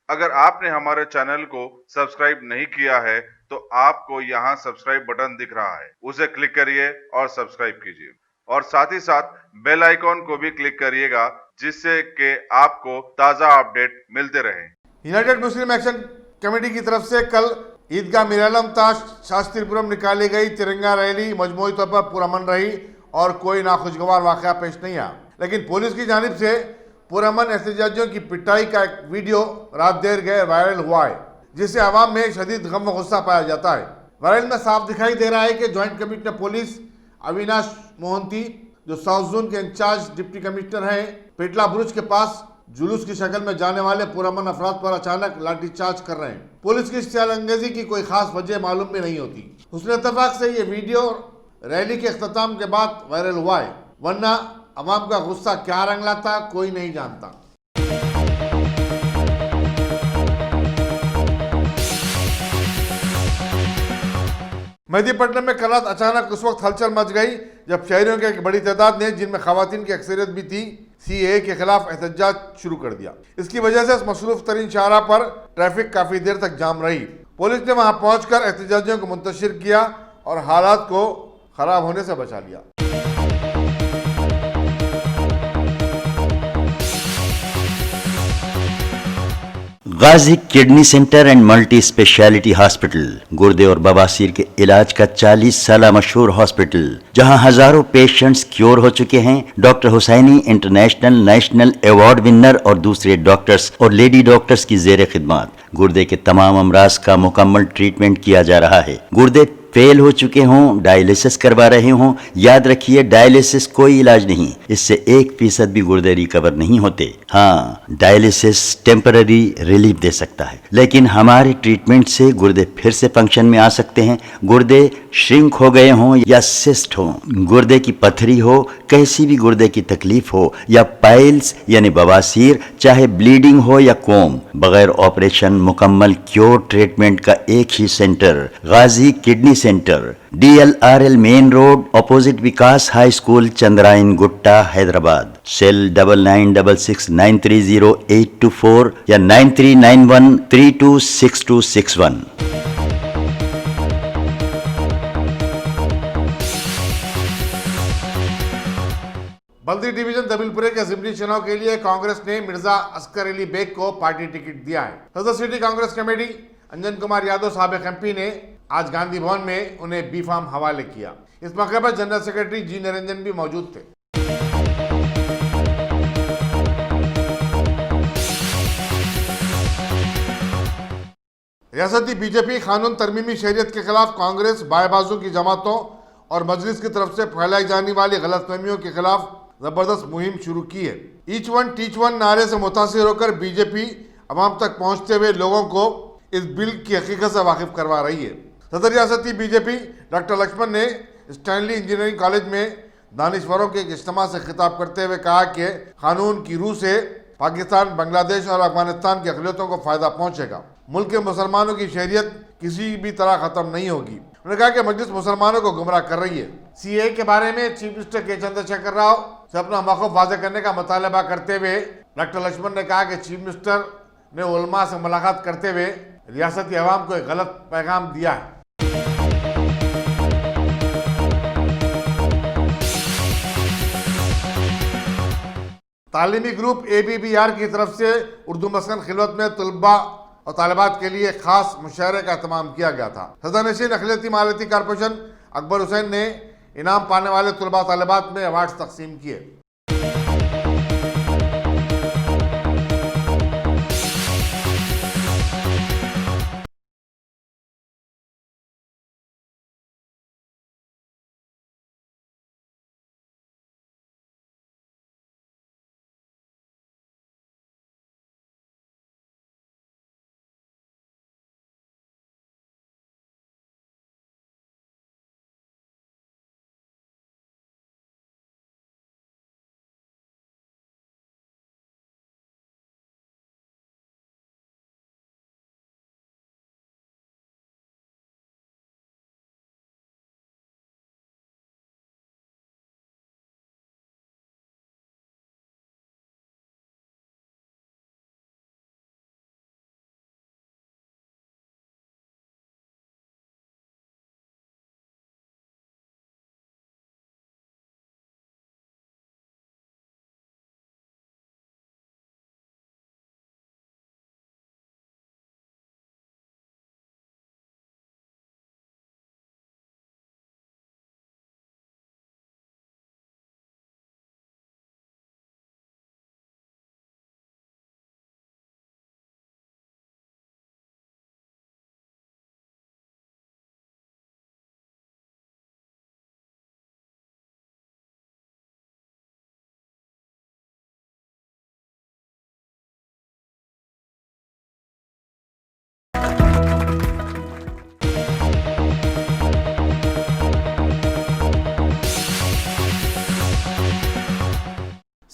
अगर आपने हमारे चैनल को सब्सक्राइब नहीं किया है तो आपको यहाँ सब्सक्राइब बटन दिख रहा है, उसे क्लिक करिए और सब्सक्राइब कीजिए और साथ ही साथ बेल आइकॉन को भी क्लिक करिएगा जिससे कि आपको ताज़ा अपडेट मिलते रहें। यूनाइटेड मुस्लिम एक्शन कमेटी की तरफ से कल ईदगाह मीरालम ताश शास्त्रीपुरम निकाली गई तिरंगा रैली मजमूई तौर पर पुरअमन रही और कोई नाखुशगवार वाकया पेश नहीं आया, लेकिन पुलिस की जानिब से पुरअमन एहतजाजियों की पिटाई का एक वीडियो रात देर गए वायरल हुआ है, जिससे आवाम में शदीद गम व गुस्सा पाया जाता है। वायरल में साफ दिखाई दे रहा है कि joint commissioner police Avinash Mohanty, जो साउथ जोन के इंचार्ज डिप्टी कमिश्नर हैं, पेटला बुरुज के पास जुलूस की शक्ल में जाने वाले पुरअमन अफराद पर अचानक लाठीचार्ज कर रहे हैं। पुलिस की चालंगेजी की कोई खास वजह मालूम भी नहीं होती। हुस्न इत्तफाक से ये वीडियो रैली के अख्ताम के बाद वायरल हुआ है, वरना अवाम का गुस्सा क्या रंग लाता कोई नहीं जानता। मेहदीपट्टनम में कल रात अचानक उस वक्त हलचल मच गई जब शहरियों की एक बड़ी तादाद ने, जिनमें खवातीन की अक्सरियत भी थी, सीएए के खिलाफ एहतजाज शुरू कर दिया। इसकी वजह से इस मसरूफ तरीन शाहराह पर ट्रैफिक काफी देर तक जाम रही। पुलिस ने वहां पहुंचकर एहतजाजियों को मुंतशिर किया और हालात को खराब होने से बचा लिया। Ghazi kidney centre and multi speciality hospital, गुर्दे और बवासीर के इलाज का 40 साल मशहूर हॉस्पिटल, जहां हजारों पेशेंट्स क्योर हो चुके हैं। Doctor Hussaini international national award winner और दूसरे डॉक्टर्स और लेडी डॉक्टर्स की जेर खिदमत गुर्दे के तमाम अमराज का मुकम्मल ट्रीटमेंट किया जा रहा है। गुर्दे फेल हो चुके हों, डायलिसिस करवा रहे हों, याद रखिए डायलिसिस कोई इलाज नहीं, इससे 1% भी गुर्दे रिकवर नहीं होते। हाँ, डायलिसिस टेम्पररी रिलीफ दे सकता है, लेकिन हमारे ट्रीटमेंट से गुर्दे फिर से फंक्शन में आ सकते हैं। गुर्दे श्रिंक हो गए हों या सिस्ट हो, गुर्दे की पथरी हो, कैसी भी गुर्दे की तकलीफ हो, या पाइल्स यानी बवासीर, चाहे ब्लीडिंग हो या कोम, बगैर ऑपरेशन मुकम्मल क्योर ट्रीटमेंट का एक ही centre, Ghazi kidney centre, DLRL main road, opposite Vikas high school, Chandrayan Gutta, Hyderabad. Cell 9966930824 या 9391326261। बल्दी डिवीजन दबिलपुरे के असेंबली चुनाव के लिए कांग्रेस ने मिर्जा अस्कर अली बेग को पार्टी टिकट दिया है। सदर सिटी कांग्रेस कमेटी अंजन कुमार यादव साबिक MP ने आज गांधी भवन में उन्हें बी फार्म हवाले किया। इस मौके पर जनरल सेक्रेटरी जी निरंजन भी मौजूद थे। रियासती बीजेपी कानून तरमीमी शरीयत के खिलाफ कांग्रेस, बाएबाजों की जमातों और मजलिस की तरफ से फैलाई जाने वाली गलतफहमियों के खिलाफ जबरदस्त मुहिम शुरू की है। ईच वन टीच वन नारे से मुतासिर होकर बीजेपी अवाम तक पहुंचते हुए लोगों को इस बिल की हकीकत से वाकिफ करवा रही है। सदर रियासती बीजेपी डॉक्टर लक्ष्मण ने स्टैनली इंजीनियरिंग कॉलेज में दानिश्वरों के एक इज्तिमा से खिताब करते हुए कहा कि कानून की रूह से पाकिस्तान, बांग्लादेश और अफगानिस्तान की अक़लियतों को फायदा पहुंचेगा। मुल्क के मुसलमानों की शरीयत किसी भी तरह खत्म नहीं होगी। उन्होंने कहा कि मजलिस मुसलमानों को गुमराह कर रही है। सीए के बारे में चीफ मिनिस्टर के चंद्रशेखर राव से अपना मौक़िफ़ वाज़ेह करने का मुतालबा करते हुए डॉक्टर लक्ष्मण ने कहा कि चीफ मिनिस्टर ने उलमा से मुलाकात करते हुए रियासती अवाम को एक गलत पैगाम दिया है। तालीमी ग्रुप ABBR की तरफ से उर्दू मस्कन खिलवत में तलबा और तालिबात के लिए खास मुशायरे का एहतमाम किया गया था। सदरनशीन अखिलती मालियती कारपोरेशन अकबर हुसैन ने इनाम पाने वाले तलबा तालिबात में अवार्ड तकसीम किए।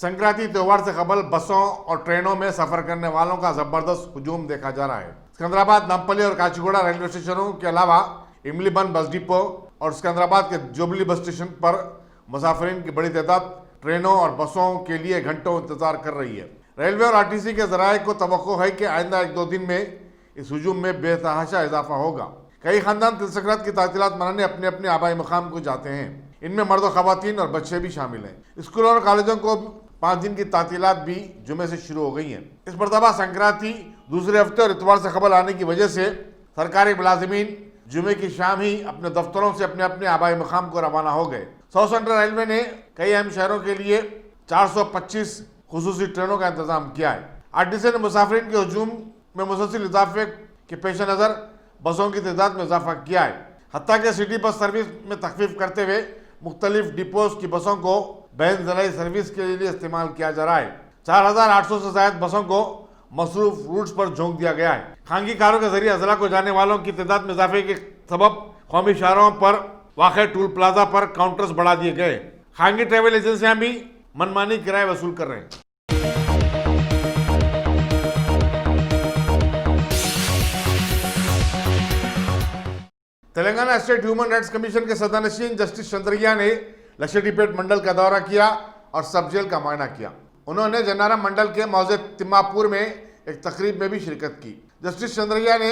संक्रांति त्योहार से कबल बसों और ट्रेनों में सफर करने वालों का जबरदस्त हुजूम देखा जा रहा है। सिकंदराबाद, नामपल्ली और काचीगुड़ा रेलवे स्टेशनों के अलावा इमलीबन बस डिपो और सिकंदराबाद के जुबली बस स्टेशन पर मुसाफिरीन की बड़ी तादाद ट्रेनों और बसों के लिए घंटों इंतजार कर रही है। रेलवे और आरटीसी के जराये को तवक्को है कि आइंदा 1-2 दिन में इस हुजूम में बेतहाशा इजाफा होगा। कई खानदान तिलसंक्रांत की तातीलात मनाने अपने अपने आबाई मकाम को जाते हैं। इनमें मर्द, खवातीन और बच्चे भी शामिल हैं। स्कूलों और कॉलेजों को 5 दिन की तातीलात भी जुमे से शुरू हो गई हैं। इस मरतबा संक्रांति दूसरे हफ्ते और इतवार से कबल आने की वजह से सरकारी मुलाजिमीन जुमे की शाम ही अपने दफ्तरों से अपने अपने आबाई मकाम को रवाना हो गए। साउथ सेंट्रल रेलवे ने कई अहम शहरों के लिए 425 खुसूसी ट्रेनों का इंतजाम किया है। आरटीसी ने मुसाफिरीन के हुजूम में मुसलसल इजाफे के पेश नज़र बसों की तादाद में इजाफा किया है। हत्ता के सिटी बस सर्विस में तखफीफ करते हुए मुख्तलिफ डिपोज की बसों को बैन ज़राई सर्विस के लिए इस्तेमाल किया जा रहा है। 4800 से ज्यादा बसों को मसरूफ रूट्स पर झोंक दिया गया है। खानगी कारों के जरिए अजला को जाने वालों की तादाद में इजाफे के सबब कौमी शाहरों पर वाक़ टूल प्लाजा पर काउंटर्स बढ़ा दिए गए। खानगी ट्रैवल एजेंसियां भी मनमानी किराए वसूल कर रहे हैं। Telangana state human rights commission के सदस्यनशीन जस्टिस चंद्रैया ने लक्षदीपेट मंडल का दौरा किया और सब जेल का मुआयना किया। उन्होंने जनारा मंडल के मौजे तिम्मापुर में एक तकरीब में भी शिरकत की। जस्टिस चंद्रैया ने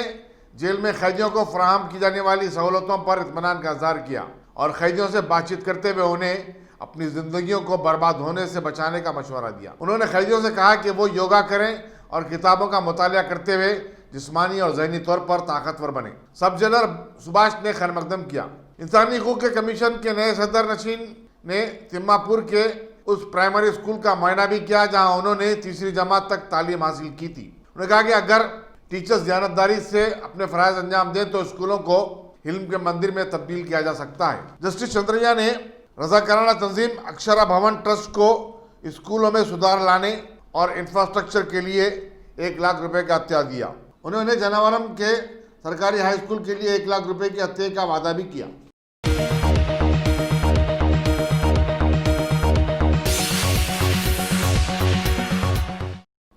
जेल में कैदियों को फराहम की जाने वाली सहूलतों पर इत्मीनान का इजहार किया और कैदियों से बातचीत करते हुए उन्हें अपनी जिंदगियों को बर्बाद होने से बचाने का मशवरा दिया। उन्होंने कैदियों से कहा कि वो योगा करें और किताबों का मुतालिया करते हुए जिस्मानी और ज़हनी तौर पर ताकतवर बने। सब जेलर सुभाष ने खैर मकदम किया। इंसानी हकूक़ के कमीशन के नए सदर नशीन ने तिम्मापुर के उस प्राइमरी स्कूल का मुआयना भी किया जहां उन्होंने 3री जमात तक तालीम हासिल की थी। उन्होंने कहा कि अगर टीचर्स दयानतदारी से अपने फ़राइज़ अंजाम दें तो स्कूलों को हिल्म के मंदिर में तब्दील किया जा सकता है। जस्टिस चंद्रैया ने रज़ाकाराना तंजीम अक्षरा भवन ट्रस्ट को स्कूलों में सुधार लाने और इंफ्रास्ट्रक्चर के लिए 1 लाख रुपए का अत्या दिया। उन्होंने जनावरम के सरकारी हाई स्कूल के लिए 1 लाख रुपए के अत्ते का वादा भी किया।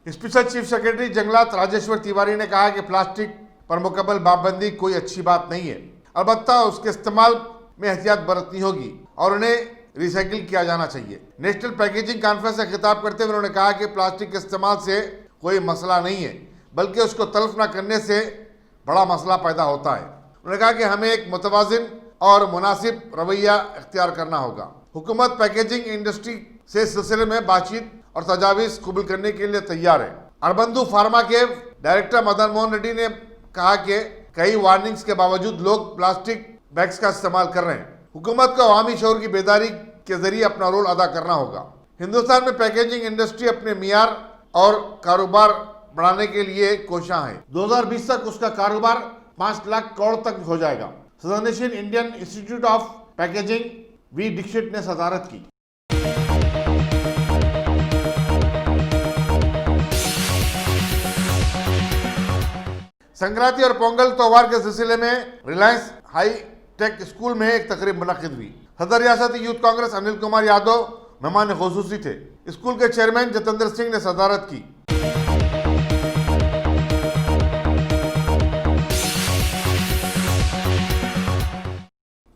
स्पेशल चीफ सेक्रेटरी जंगलात राजेश्वर तिवारी ने कहा कि प्लास्टिक पर मुकम्मल पाबंदी कोई अच्छी बात नहीं है, अलबत्ता उसके इस्तेमाल में एहतियात बरतनी होगी और उन्हें रिसाइकिल किया जाना चाहिए। नेशनल पैकेजिंग कॉन्फ्रेंस से खिताब करते हुए उन्होंने कहा कि प्लास्टिक के इस्तेमाल से कोई मसला नहीं है, बल्कि उसको तल्फ न करने से बड़ा मसला पैदा होता है। उन्होंने कहा कि हमें एक मुतवाजिन और मुनासिब रवैया इख्तियार करना होगा। हुकूमत पैकेजिंग इंडस्ट्री से इस सिलसिले में बातचीत और तजावीज़ कबूल करने के लिए तैयार है। अरबंदू फार्मा के डायरेक्टर मदन मोहन रेड्डी ने कहा कि कई वार्निंग्स के बावजूद लोग प्लास्टिक बैग्स का इस्तेमाल कर रहे हैं। हुकूमत को अवामी शऊर की बेदारी के जरिए अपना रोल अदा करना होगा। हिंदुस्तान में पैकेजिंग इंडस्ट्री अपने मियार और कारोबार बढ़ाने के लिए कोशिश है। 2020 तक उसका कारोबार 5 लाख करोड़ तक हो जाएगा। सदस्यनशीन Indian Institute of Packaging V Dixit ने सदारत की। संक्रांति और पोंगल त्योहार के सिलसिले में रिलायंस हाई टेक स्कूल में एक तकरीब मुनक्किद हुई। सदर रियासती यूथ कांग्रेस अनिल कुमार यादव मेहमान खुसूसी थे। स्कूल के चेयरमैन जतेंद्र सिंह ने सदारत की।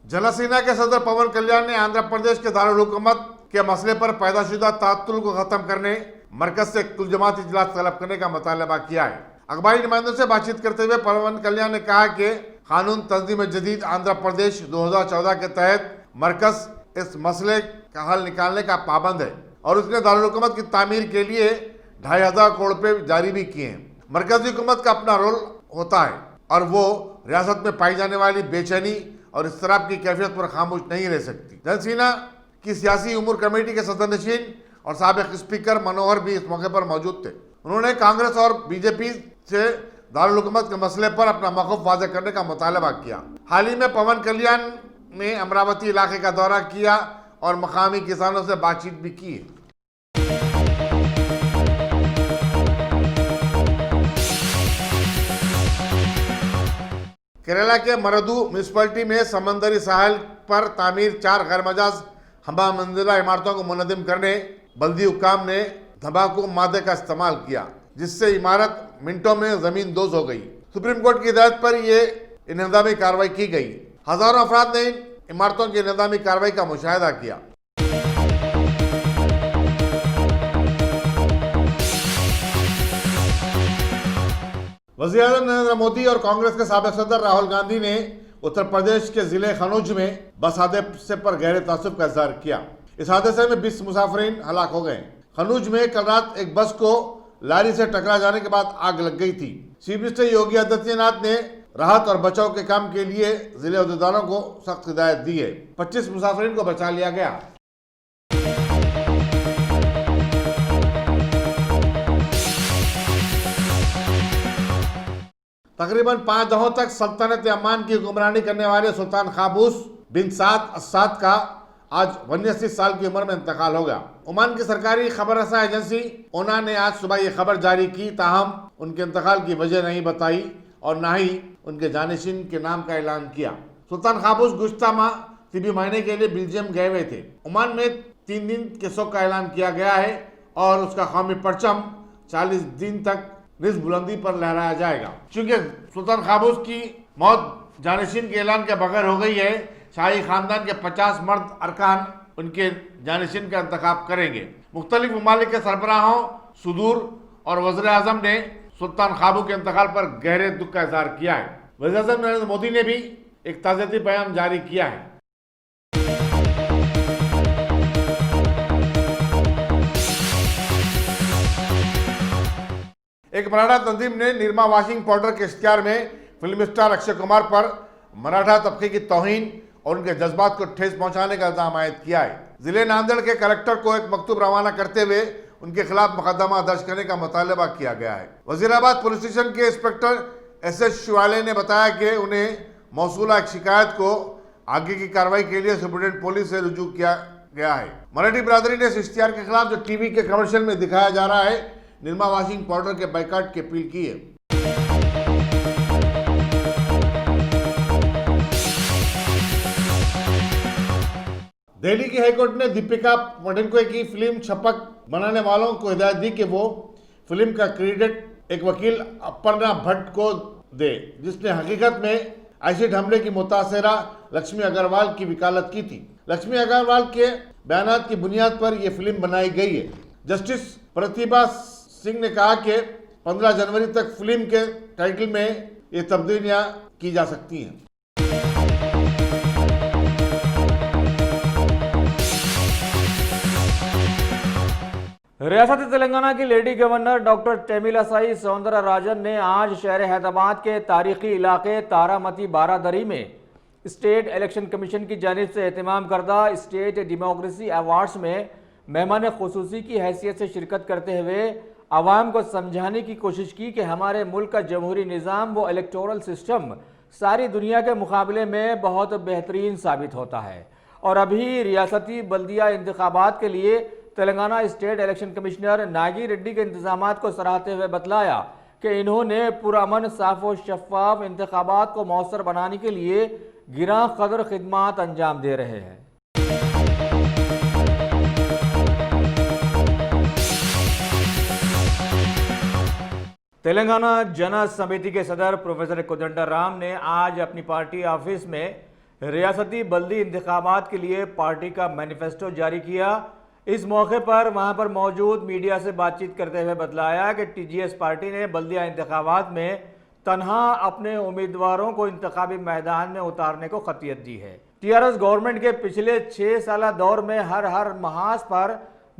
जलसेना के सदर पवन कल्याण ने आंध्र प्रदेश के दारुल हुकूमत के मसले पर पैदाशुदा तातुल को खत्म करने मरकज से कुल जमात इजलास तलब करने का मुतालबा किया है। अखबारी नुमाइंदों से बातचीत करते हुए पवन कल्याण ने कहा कि कानून तंजीम जदीद आंध्र प्रदेश 2014 के तहत मरकज इस मसले का हल निकालने का पाबंद है और उसने दारुल हुकूमत की तामीर के लिए 2,500 करोड़ रुपए जारी भी किए हैं। मरकजी हुकूमत का अपना रोल होता है और वो रियासत में पाई जाने वाली बेचैनी और इसराफ की कैफियत पर खामोश नहीं रह सकती। जनसेना की सियासी उमूर कमेटी के सदस्यनशीन और साबिक स्पीकर मनोहर भी इस मौके पर मौजूद थे। उन्होंने कांग्रेस और बीजेपी से दारुल हुकूमत के मसले पर अपना मौक़िफ़ वाज़ेह करने का मुतालबा किया। हाल ही में पवन कल्याण ने अमरावती इलाके का दौरा किया और मकामी किसानों से बातचीत भी की। केरला के मरदू म्यूनसिपलिटी में समंदरी साहिल पर तामीर 4 गैर मजाज हमा मंजिला इमारतों को मुनज़्ज़म करने बल्दी हुक्काम ने धमाकू मादे का इस्तेमाल किया, जिससे इमारत मिनटों में जमीन दोज हो गई। सुप्रीम कोर्ट की हिदायत पर यह इंहदामी कार्रवाई की गई। हजारों अफराद ने इन इमारतों की इंहदामी कार्रवाई का मुशाहिदा किया। वज़ीर-ए-आज़म नरेंद्र मोदी और कांग्रेस के साबिक़ सदर राहुल गांधी ने उत्तर प्रदेश के जिले खनौज में बस हादसे पर गहरे तासुब का इजहार किया। इस हादसे में 20 मुसाफिरीन हलाक हो गए। खनौज में कल रात एक बस को लारी से टकरा जाने के बाद आग लग गई थी। चीफ मिनिस्टर योगी आदित्यनाथ ने राहत और बचाव के काम के लिए जिले अहदेदारों को सख्त हिदायत दी है। 25 मुसाफिरीन को बचा लिया गया। तकरीबन 5 दशकों तक सल्तनत अमान की हुक्मरानी करने वाले सुल्तान काबूस बिन साद अस्साद का आज 89 साल की उम्र में इंतकाल हो गया। ओमान की सरकारी खबर रसा एजेंसी ओना ने आज सुबह ये खबर जारी की, ताहम उनके इंतकाल की वजह नहीं बताई और न ही उनके जानिशीन के नाम का ऐलान किया। सुल्तान काबूस गुज़श्ता माह तिबी महीने के लिए बेल्जियम गए हुए थे। ओमान में 3 दिन के शोक का ऐलान किया गया है और उसका कौमी परचम 40 दिन तक निज बुलंदी पर लहराया जाएगा। चूंकि सुल्तान काबूस की मौत जानिशीन के ऐलान के बगैर हो गई है, शाही खानदान के 50 मर्द अरकान उनके जानिशीन का इंतखाब करेंगे। मुख्तलिफ ममालिक के सरबराहों, सुदूर और वज़ीर-ए-आज़म ने सुल्तान काबूस के इंतकाल पर गहरे दुख का इजहार किया है। वज़ीर-ए-आज़म नरेंद्र मोदी ने भी एक ताज़ियती बयान जारी किया है। एक मराठा तंजीम ने निरमा वॉशिंग पाउडर के इश्तिहार में फिल्म स्टार अक्षय कुमार पर मराठा तबके की तौहीन और उनके जज्बात को ठेस पहुंचाने का इल्जाम आयद किया है। जिले नांदेड़ के कलेक्टर को एक मकतूब रवाना करते हुए उनके खिलाफ मुकदमा दर्ज करने का मुतालबा किया गया है। वजीराबाद पुलिस स्टेशन के इंस्पेक्टर SS शिवाले ने बताया कि उन्हें मौसूला एक शिकायत को आगे की कार्रवाई के लिए सुप्रीडेंट पुलिस से रुजू किया गया है। मराठी बिरादरी ने इस इश्तिहार के खिलाफ जो टीवी के कमर्शियल में दिखाया जा रहा है, निरमा वॉशिंग पाउडर के बाइकाट की अपील की है। दिल्ली की हाईकोर्ट ने दीपिका पादुकोण की फिल्म छपक बनाने वालों को हिदायत दी कि वो फिल्म का क्रेडिट एक वकील अपर्णा भट्ट को दे, जिसने हकीकत में एसिड हमले की मुतासरा लक्ष्मी अग्रवाल की वकालत की थी। लक्ष्मी अग्रवाल के बयानात की बुनियाद पर यह फिल्म बनाई गई है। जस्टिस प्रतिभा सिंह ने कहा कि 15 जनवरी तक फिल्म के टाइटल में ये तब्दीलियां की जा सकती हैं। रियासत तेलंगाना की lady governor doctor Tamilisai Soundararajan ने आज शहर हैदराबाद के तारीखी इलाके तारामती बारादरी में स्टेट इलेक्शन कमीशन की जानिब से एहतमाम करदा स्टेट डेमोक्रेसी अवार्ड्स में मेहमान खुसूसी की हैसियत से शिरकत करते हुए आवाम को समझाने की कोशिश की कि हमारे मुल्क का जमहूरी निज़ाम व इलेक्टोरल सिस्टम सारी दुनिया के मुकाबले में बहुत बेहतरीन साबित होता है। और अभी रियासती बल्दिया इंतखाबात के लिए Telangana state election commissioner Nagi Reddy के इंतजामात को सराहते हुए बतलाया कि इन्होंने पुरअमन साफ व शफाफ इंतखाबात को मौसर बनाने के लिए गिरा कदर खिदमात अंजाम दे रहे हैं। तेलंगाना जन समिति के सदर प्रोफेसर कोदंडराम ने आज अपनी पार्टी ऑफिस में रियासती बल्दी इंतखाबात के लिए पार्टी का मैनिफेस्टो जारी किया। इस मौके पर वहां पर मौजूद मीडिया से बातचीत करते हुए बतलाया कि TGS पार्टी ने बल्दिया इंतखाबात में तन्हा अपने उम्मीदवारों को इंतखाबी मैदान में उतारने को खतियत दी है। TRS गवर्नमेंट के पिछले 6 साल दौर में हर महाज पर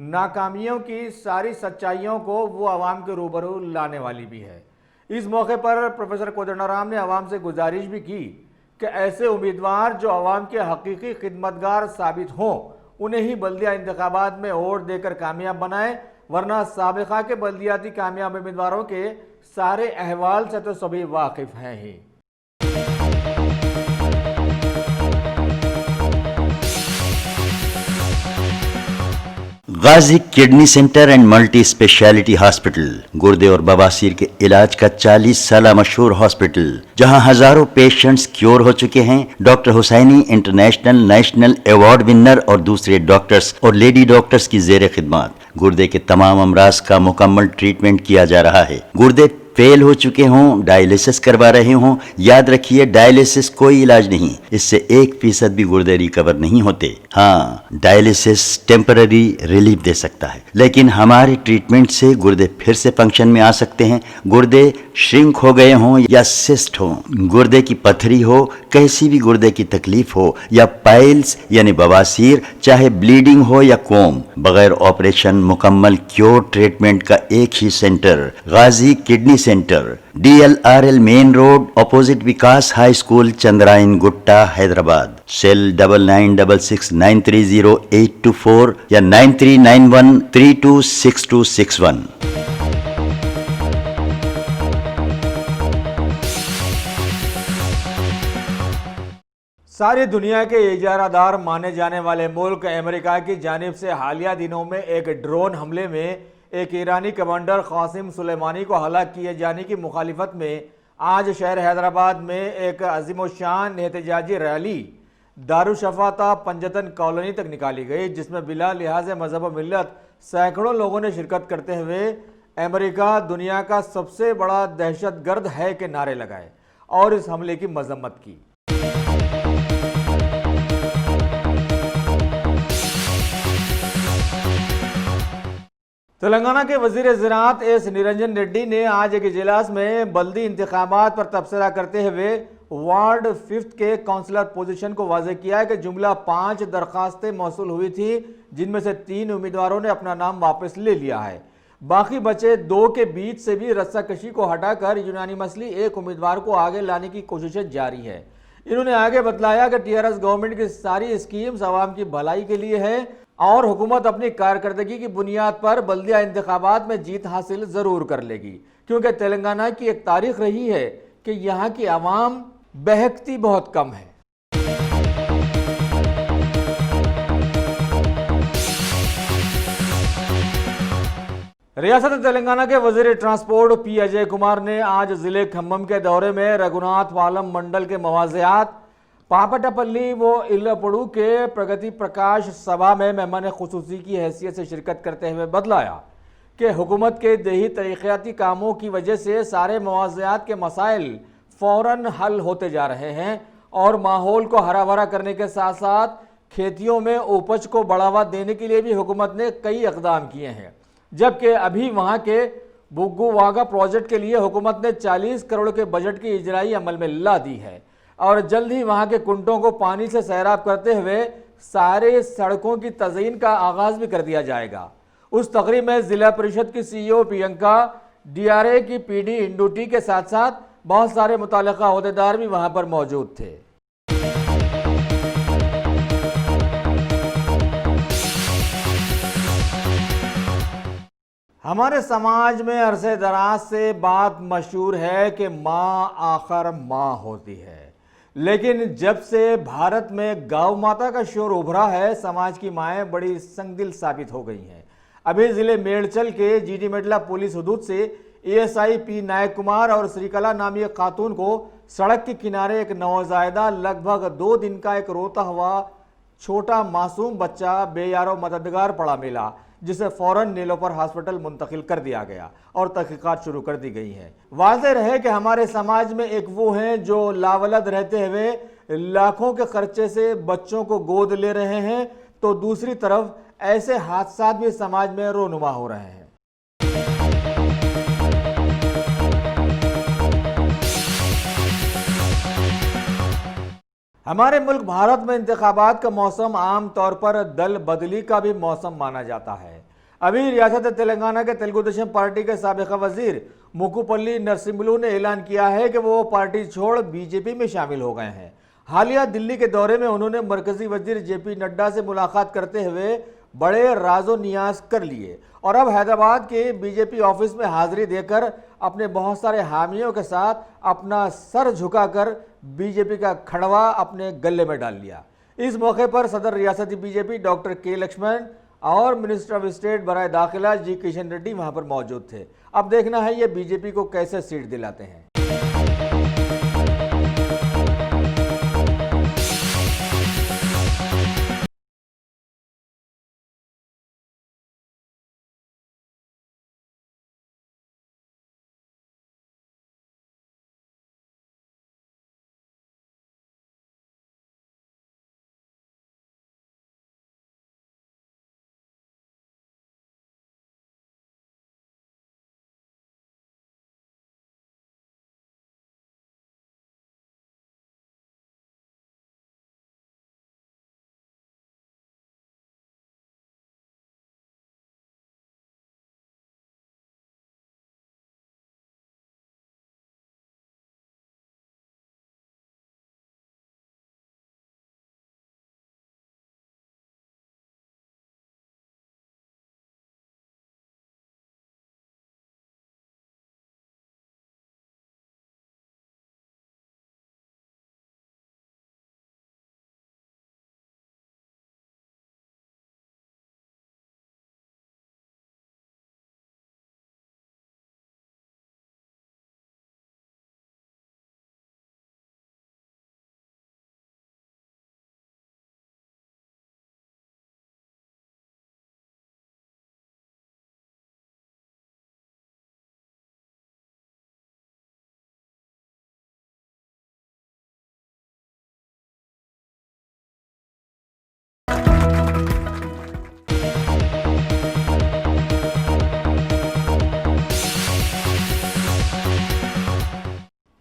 नाकामियों की सारी सच्चाइयों को वो आवाम के रूबरू लाने वाली भी है। इस मौके पर प्रोफेसर कोदंडराम ने आवाम से गुजारिश भी की कि ऐसे उम्मीदवार जो आवाम के हकीकी खिदमतगार साबित हों, उन्हें ही बल्दिया इंतखाबात में वोट देकर कामयाब बनाएं, वरना साबिका के बल्दियाती कामयाब उम्मीदवारों के सारे अहवाल से तो सभी वाकिफ हैं ही। Ghazi kidney centre and multi speciality hospital गुर्दे और बवासीर के इलाज का 40 साल मशहूर हॉस्पिटल, जहां हजारों पेशेंट्स क्योर हो चुके हैं। Doctor Hussaini international national award winner और दूसरे डॉक्टर्स और लेडी डॉक्टर्स की जेर खिदमत। गुर्दे के तमाम अमराज का मुकम्मल ट्रीटमेंट किया जा रहा है। गुर्दे फेल हो चुके हों, डायलिसिस करवा रहे हों, याद रखिए डायलिसिस कोई इलाज नहीं, इससे 1% भी गुर्दे रिकवर नहीं होते। हाँ, डायलिसिस टेम्पररी रिलीफ दे सकता है, लेकिन हमारे ट्रीटमेंट से गुर्दे फिर से फंक्शन में आ सकते हैं। गुर्दे श्रिंक हो गए हों या सिस्ट हो, गुर्दे की पथरी हो, कैसी भी गुर्दे की तकलीफ हो या पाइल्स यानी बवासीर, चाहे ब्लीडिंग हो या कोम, बगैर ऑपरेशन मुकम्मल क्योर ट्रीटमेंट का एक ही centre, Ghazi kidney centre, DLRL main road, opposite Vikas high school, Chandrayan Gutta, Hyderabad. Cell 9966930824 या 9391326261। सारी दुनिया के इजारादार माने जाने वाले मुल्क अमेरिका की जानिब से हालिया दिनों में एक ड्रोन हमले में एक ईरानी कमांडर कासिम सुलेमानी को हलाक किए जाने की मुखालिफत में आज शहर हैदराबाद में एक अजीमोशान एहतजाजी रैली दारुशफ़ाता पंजतन कॉलोनी तक निकाली गई, जिसमें बिला लिहाज मजहब व मिल्लत सैकड़ों लोगों ने शिरकत करते हुए अमेरिका दुनिया का सबसे बड़ा दहशतगर्द है के नारे लगाए और इस हमले की मजम्मत की। तेलंगाना के वजीर ज़राअत एस निरंजन रेड्डी ने आज एक इजलास में बल्दी इंतखाबात पर तबसरा करते हुए वार्ड 5 के काउंसलर पोजीशन को वाज़ेह किया है कि जुमला 5 दरखास्तें मौसूल हुई थी, जिनमें से 3 उम्मीदवारों ने अपना नाम वापस ले लिया है। बाकी बचे 2 के बीच से भी रस्साकशी को हटाकर यूनानी मसली एक उम्मीदवार को आगे लाने की कोशिशें जारी है। इन्होंने आगे बतलाया कि टीआरएस गवर्नमेंट की सारी स्कीम्स आवाम की भलाई के लिए है और हुकूमत अपनी कारकर्दगी की बुनियाद पर बल्दिया इंतखाबात में जीत हासिल जरूर कर लेगी, क्योंकि तेलंगाना की एक तारीख रही है कि यहाँ की आवाम बहकती बहुत कम है। रियासत तेलंगाना के वजीर ट्रांसपोर्ट पी अजय कुमार ने आज जिले खम्मम के दौरे में रघुनाथ पालम मंडल के मवाजियात पापटपल्ली व इल्लपड़ू के प्रगति प्रकाश सभा में मेहमान खुसूसी की हैसियत से शिरकत करते हुए बतलाया कि हुकूमत के देही तरक्याती कामों की वजह से सारे मवाजियात के मसाइल फ़ौरन हल होते जा रहे हैं और माहौल को हरा भरा करने के साथ साथ खेतियों में उपज को बढ़ावा देने के लिए भी हुकूमत ने कई इक़दाम किए हैं। जबकि अभी वहाँ के बुग्गू वागा प्रोजेक्ट के लिए हुकूमत ने 40 करोड़ के बजट की इजराई अमल में ला दी है और जल्द ही वहाँ के कुंटों को पानी से सैराब करते हुए सारे सड़कों की तज़यीन का आगाज़ भी कर दिया जाएगा। उस तकरीब में ज़िला परिषद की CEO प्रियंका, DRA की PD इंडूटी के साथ साथ बहुत सारे मुतल्लिका अहदेदार भी वहाँ पर मौजूद थे। हमारे समाज में अरसे दराज से बात मशहूर है कि माँ आखिर माँ होती है, लेकिन जब से भारत में गौ माता का शोर उभरा है, समाज की माएँ बड़ी संगदिल साबित हो गई हैं। अभी जिले मेड़चल के GD मेडला पुलिस हदूद से ASI P नायक कुमार और श्रीकला नामी एक खातून को सड़क के किनारे एक नवजायदा लगभग 2 दिन का एक रोता हुआ छोटा मासूम बच्चा बेयारो मददगार पड़ा मिला, जिसे फौरन नीलोफर हॉस्पिटल मुंतकिल कर दिया गया और तहकीकात शुरू कर दी गई हैं। वाज़ेह रहे कि हमारे समाज में एक वो हैं जो लावलद रहते हुए लाखों के खर्चे से बच्चों को गोद ले रहे हैं, तो दूसरी तरफ ऐसे हादसात भी समाज में रोनुमा हो रहे हैं। हमारे मुल्क भारत में इंतखाबात का मौसम आम तौर पर दल बदली का भी मौसम माना जाता है। अभी रियासत तेलंगाना के तेलुगु देशम पार्टी के साबिक़ा वजीर मुकुपल्ली नरसिम्हलू ने ऐलान किया है कि वो पार्टी छोड़ BJP में शामिल हो गए हैं। हालिया दिल्ली के दौरे में उन्होंने मरकजी वजीर JP नड्डा से मुलाकात करते हुए बड़े राजो नियाज कर लिए और अब हैदराबाद के BJP ऑफिस में हाजिरी देकर अपने बहुत सारे हामियों के साथ अपना सर झुकाकर BJP का खड़वा अपने गले में डाल लिया। इस मौके पर सदर रियासती BJP डॉक्टर K लक्ष्मण और मिनिस्टर ऑफ स्टेट बराए दाखिला G किशन रेड्डी वहां पर मौजूद थे। अब देखना है ये BJP को कैसे सीट दिलाते हैं।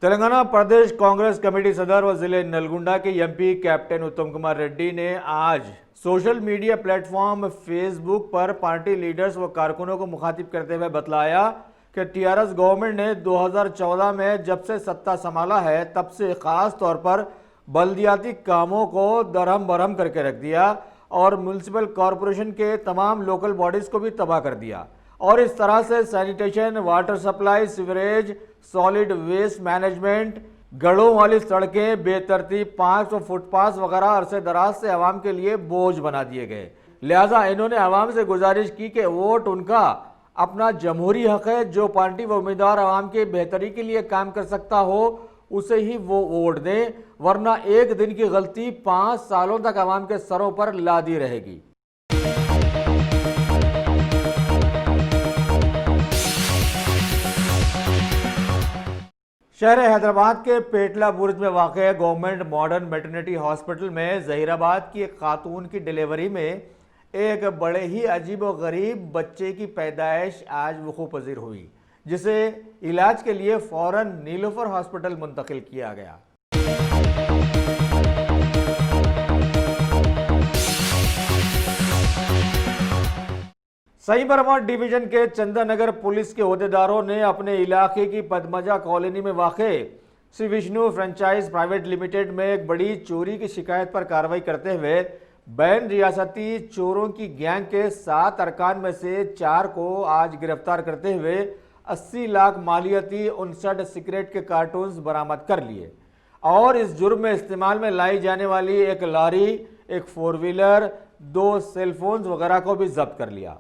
तेलंगाना प्रदेश कांग्रेस कमेटी सदर व जिले नलगुंडा के एमपी कैप्टन उत्तम कुमार रेड्डी ने आज सोशल मीडिया प्लेटफॉर्म फेसबुक पर पार्टी लीडर्स व कारकुनों को मुखातिब करते हुए बतलाया कि टीआरएस गवर्नमेंट ने 2014 में जब से सत्ता संभाला है तब से खास तौर पर बल्दियाती कामों को दरहम बरहम करके रख दिया और म्यूनिसिपल कॉरपोरेशन के तमाम लोकल बॉडीज को भी तबाह कर दिया और इस तरह से sanitation, water supply, sewerage, solid waste management, गढ़ों वाली सड़कें, बेतरतीब पार्क और फुटपाथ वगैरह अरसे दराज से आवाम के लिए बोझ बना दिए गए। लिहाजा इन्होंने आवाम से गुजारिश की कि वोट उनका अपना जमहूरी हक है, जो पार्टी व उम्मीदवार आवाम के बेहतरी के लिए काम कर सकता हो उसे ही वो वोट दें, वरना एक दिन की गलती 5 सालों तक आवाम के सरों पर लादी रहेगी। शहर हैदराबाद के पेटला बुर्ज में वाक़ गवर्नमेंट मॉडर्न मैटरनिटी हॉस्पिटल में जहीराबाद की एक खातून की डिलीवरी में एक बड़े ही अजीब व गरीब बच्चे की पैदाइश आज वक़ूअ पज़ीर हुई, जिसे इलाज के लिए फ़ौरन नीलोफर हॉस्पिटल मुंतकिल किया गया। सईबराबाद डिवीजन के चंदानगर पुलिस के ओहदेदारों ने अपने इलाके की पदमजा कॉलोनी में वाक़े Shri Vishnu franchise private limited में एक बड़ी चोरी की शिकायत पर कार्रवाई करते हुए बैन रियासती चोरों की गैंग के 7 अरकान में से 4 को आज गिरफ्तार करते हुए 80 लाख मालियती 59 सिगरेट के कार्टून्स बरामद कर लिए और इस जुर्म में इस्तेमाल में लाई जाने वाली एक लॉरी, एक 4 व्हीलर, 2 सेलफोन्स वगैरह को भी जब्त कर लिया।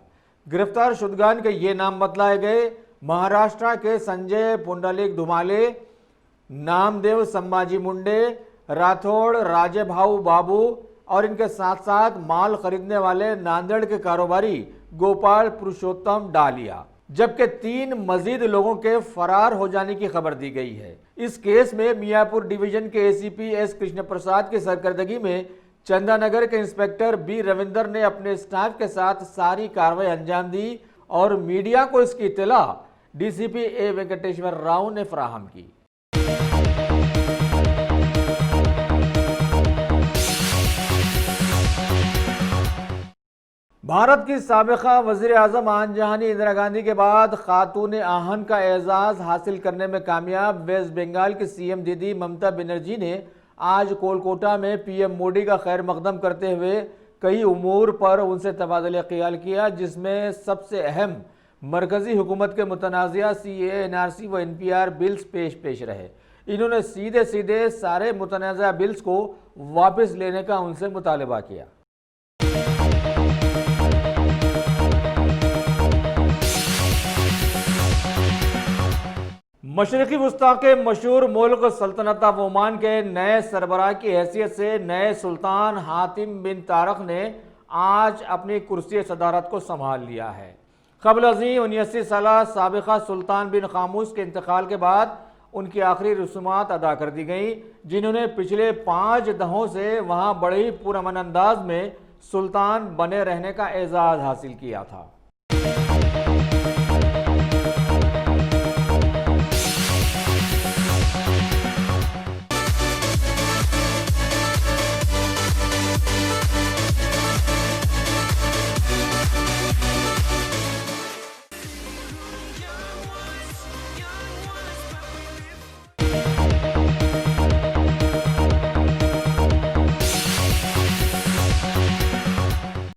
गिरफ्तार शुदगान के ये नाम बतलाए गए महाराष्ट्र के संजय पुंडलिक धुमाले, नामदेव संभाजी मुंडे, राठौड़ राजेभाऊ बाबू और इनके साथ साथ माल खरीदने वाले नांदेड़ के कारोबारी गोपाल पुरुषोत्तम डालिया, जबकि 3 मजीद लोगों के फरार हो जाने की खबर दी गई है। इस केस में मियापुर डिवीजन के एसीपी एस कृष्ण प्रसाद की सरकर्दगी में चंदानगर के इंस्पेक्टर बी रविंदर ने अपने स्टाफ के साथ सारी कार्रवाई अंजाम दी और मीडिया को इसकी इत्तला डीसीपी ए वेंकटेश्वर राव ने फराहम की। भारत की साबिका वज़ीर आज़म आन जहानी इंदिरा गांधी के बाद खातून आहन का एजाज़ हासिल करने में कामयाब वेस्ट बंगाल की सीएम दीदी ममता बनर्जी ने आज कोलकाता में पीएम मोदी का खैर मकदम करते हुए कई उमूर पर उनसे तबादला ख्याल किया, जिसमें सबसे अहम मरकजी हुकूमत के मुतनाज़िया सीएए, एनआरसी व एनपीआर बिल्स पेश रहे। इन्होंने सीधे सीधे सारे मुतनाज़िया बिल्स को वापस लेने का उनसे मुतालबा किया। मशरक़ी वस्ता के मशहूर मुल्क सल्तनत ऑफ ओमान के नए सरबराह की हैसियत से नए सुल्तान हातिम बिन तारक ने आज अपनी कुर्सी सदारत को संभाल लिया है। क़ब्ल अज़ीं 79 साला साबिक़ा सुल्तान बिन खामूस के इंतकाल के बाद उनकी आखिरी रसूमात अदा कर दी गई, जिन्होंने पिछले 5 दहों से वहाँ बड़े ही पुरअमन अंदाज में सुल्तान बने रहने का एजाज़ हासिल किया था।